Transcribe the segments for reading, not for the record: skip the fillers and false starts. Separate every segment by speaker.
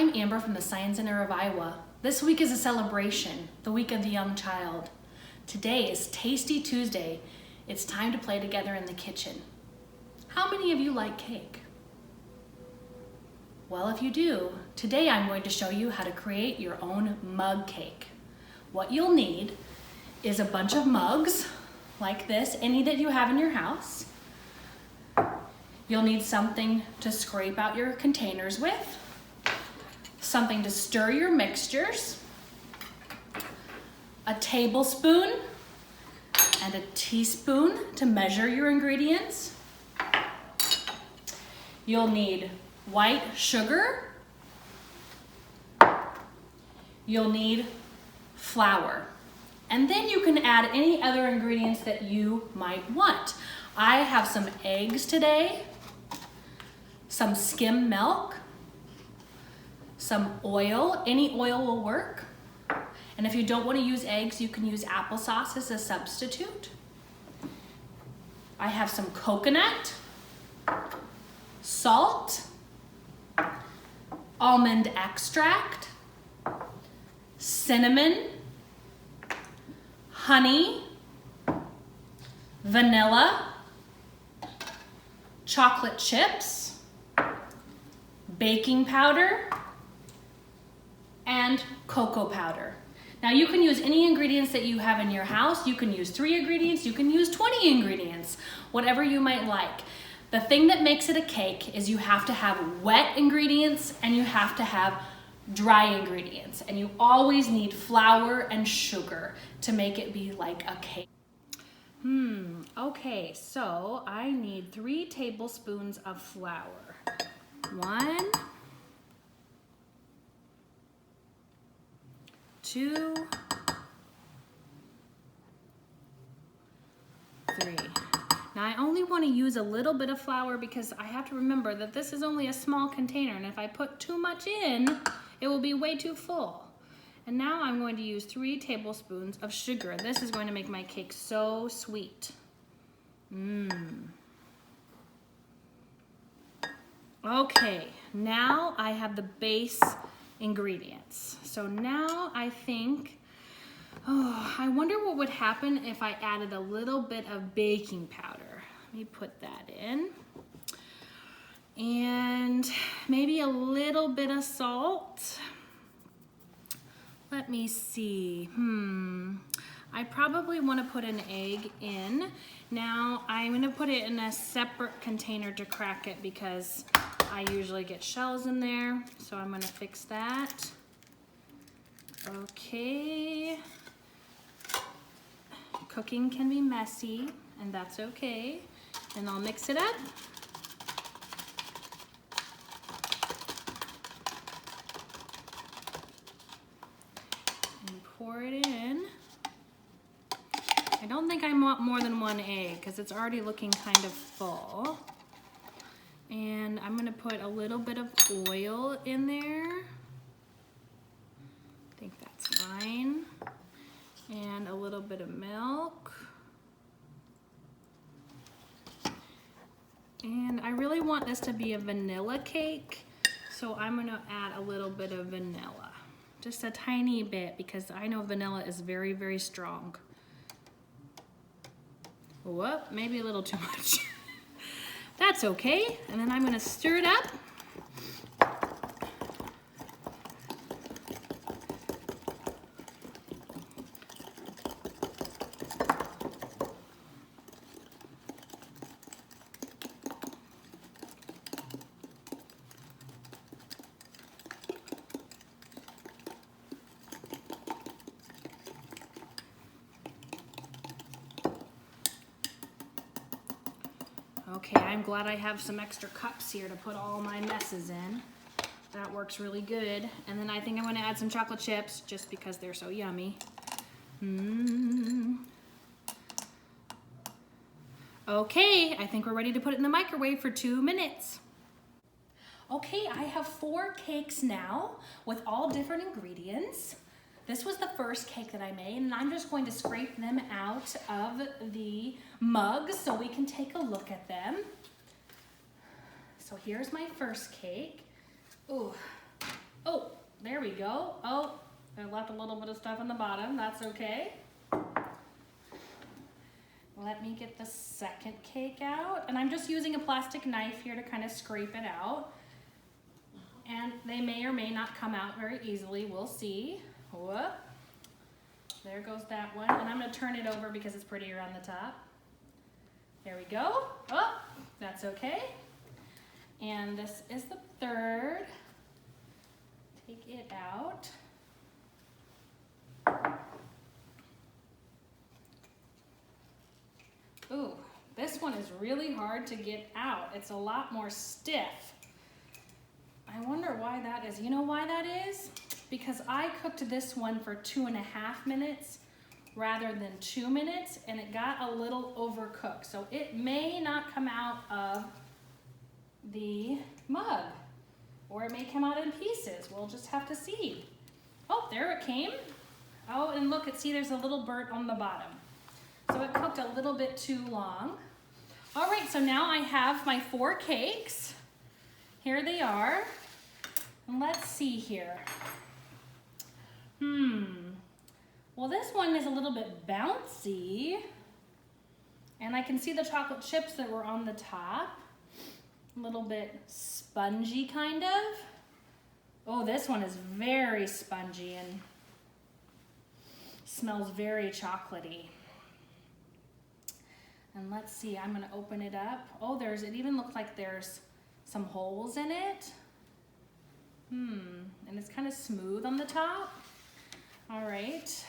Speaker 1: I'm Amber from the Science Center of Iowa. This week is a celebration, the Week of the Young Child. Today is Tasty Tuesday. It's time to play together in the kitchen. How many of you like cake? Well, if you do, today I'm going to show you how to create your own mug cake. What you'll need is a bunch of mugs like this, any that you have in your house. You'll need something to scrape out your containers with, something to stir your mixtures, a tablespoon and a teaspoon to measure your ingredients. You'll need white sugar. You'll need flour. And then you can add any other ingredients that you might want. I have some eggs today, some skim milk, some oil. Any oil will work. And if you don't want to use eggs, you can use applesauce as a substitute. I have some coconut, salt, almond extract, cinnamon, honey, vanilla, chocolate chips, baking powder, and cocoa powder. Now you can use any ingredients that you have in your house. You can use 3 ingredients, you can use 20 ingredients, whatever you might like. The thing that makes it a cake is you have to have wet ingredients and you have to have dry ingredients. And you always need flour and sugar to make it be like a cake. Okay, so I need 3 tablespoons of flour. 1, 2, 3. Now I only want to use a little bit of flour because I have to remember that this is only a small container, and if I put too much in, it will be way too full. And now I'm going to use 3 tablespoons of sugar. This is going to make my cake so sweet. Okay, now I have the base ingredients. So now I think, I wonder what would happen if I added a little bit of baking powder. Let me put that in. And maybe a little bit of salt. Let me see. I probably want to put an egg in. Now I'm going to put it in a separate container to crack it because I usually get shells in there. So I'm going to fix that. Okay. Cooking can be messy, and that's okay. And I'll mix it up. And pour it in. I don't think I want more than 1 egg because it's already looking kind of full. And I'm going to put a little bit of oil in there. I think that's fine. And a little bit of milk. And I really want this to be a vanilla cake, so I'm going to add a little bit of vanilla. Just a tiny bit because I know vanilla is very, very strong. Whoop, maybe a little too much. That's okay. And then I'm going to stir it up. Okay, I'm glad I have some extra cups here to put all my messes in. That works really good. And then I think I'm going to add some chocolate chips just because they're so yummy. Okay, I think we're ready to put it in the microwave for 2 minutes. Okay, I have 4 cakes now with all different ingredients. This was the first cake that I made, and I'm just going to scrape them out of the mugs so we can take a look at them. So here's my first cake. Oh, There we go. Oh, I left a little bit of stuff on the bottom. That's okay. Let me get the second cake out. And I'm just using a plastic knife here to kind of scrape it out. And they may or may not come out very easily. We'll see. Whoop. There goes that one. And I'm going to turn it over because it's prettier on the top. There we go. Oh, that's okay. And this is the third. Take it out. Ooh, this one is really hard to get out. It's a lot more stiff. I wonder why that is. You know why that is? Because I cooked this one for 2.5 minutes rather than 2 minutes, and it got a little overcooked. So it may not come out of the mug, or it may come out in pieces. We'll just have to see. Oh, there it came. Oh, and look, see there's a little burnt on the bottom. So it cooked a little bit too long. All right, so now I have my 4 cakes. Here they are. And let's see here. Well, this one is a little bit bouncy. And I can see the chocolate chips that were on the top. A little bit spongy, kind of. Oh, this one is very spongy and smells very chocolatey. And let's see, I'm gonna open it up. Oh, it even looks like there's some holes in it. And it's kind of smooth on the top. All right.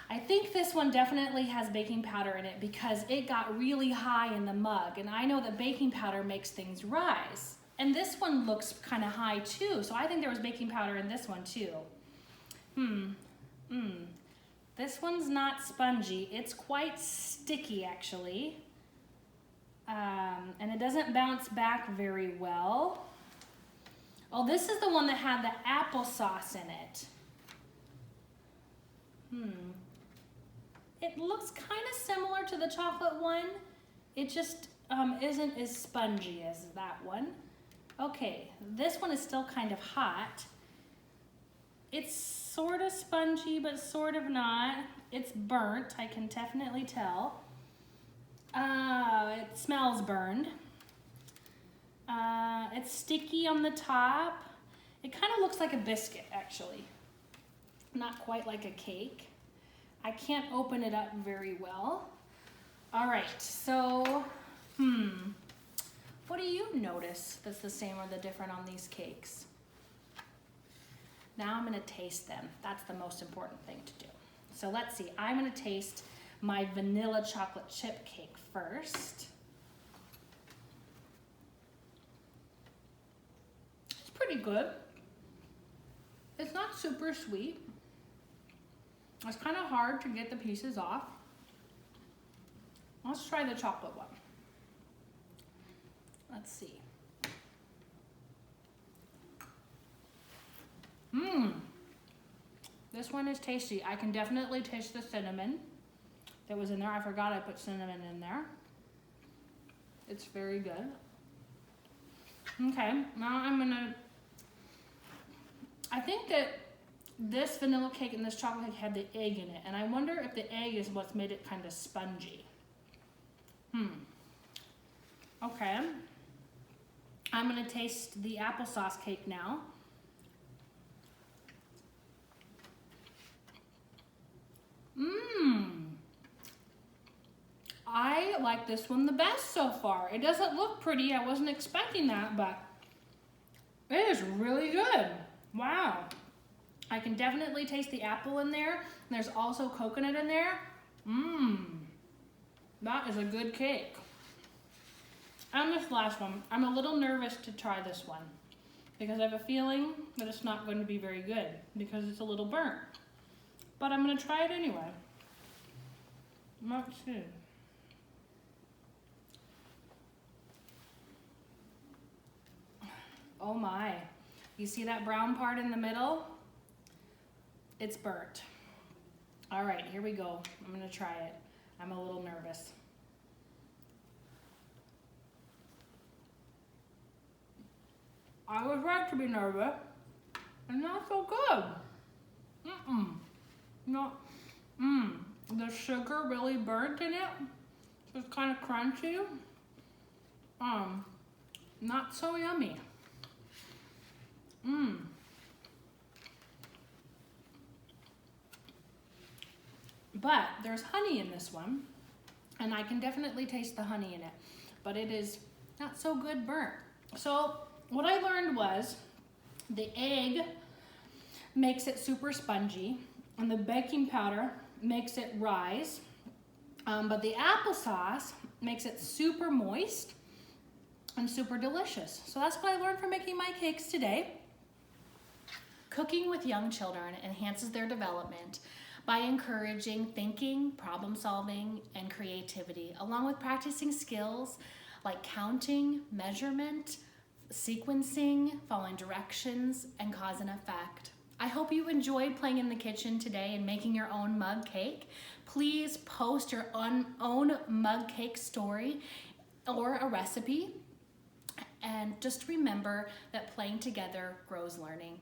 Speaker 1: I think this one definitely has baking powder in it because it got really high in the mug, and I know that baking powder makes things rise. And this one looks kind of high too, so I think there was baking powder in this one too. This one's not spongy. It's quite sticky actually. And it doesn't bounce back very well. Oh, this is the one that had the applesauce in it. It looks kind of similar to the chocolate one. It just isn't as spongy as that one. Okay, this one is still kind of hot. It's sort of spongy, but sort of not. It's burnt, I can definitely tell. It smells burned. It's sticky on the top. It kind of looks like a biscuit, actually. Not quite like a cake. I can't open it up very well. All right, so, what do you notice that's the same or the different on these cakes? Now I'm gonna taste them. That's the most important thing to do. So let's see, I'm gonna taste my vanilla chocolate chip cake first. It's pretty good. It's not super sweet. It's kind of hard to get the pieces off. Let's try the chocolate one. Let's see. This one is tasty. I can definitely taste the cinnamon that was in there. I forgot I put cinnamon in there. It's very good. Okay, now I think that this vanilla cake and this chocolate cake had the egg in it, and I wonder if the egg is what's made it kind of spongy. Okay. I'm gonna taste the applesauce cake now. I like this one the best so far. It doesn't look pretty. I wasn't expecting that, but it is really good. Wow. I can definitely taste the apple in there. And there's also coconut in there. That is a good cake. And this last one, I'm a little nervous to try this one because I have a feeling that it's not going to be very good because it's a little burnt. But I'm gonna try it anyway. Let's see. Oh my, you see that brown part in the middle? It's burnt. All right, here we go. I'm gonna try it. I'm a little nervous. I was right to be nervous. and not so good. No. The sugar really burnt in it. So it's kind of crunchy. Not so yummy. But there's honey in this one, and I can definitely taste the honey in it, but it is not so good burnt. So what I learned was the egg makes it super spongy, and the baking powder makes it rise, but the applesauce makes it super moist and super delicious. So that's what I learned from making my cakes today. Cooking with young children enhances their development by encouraging thinking, problem solving, and creativity, along with practicing skills like counting, measurement, sequencing, following directions, and cause and effect. I hope you enjoyed playing in the kitchen today and making your own mug cake. Please post your own mug cake story or a recipe. And just remember that playing together grows learning.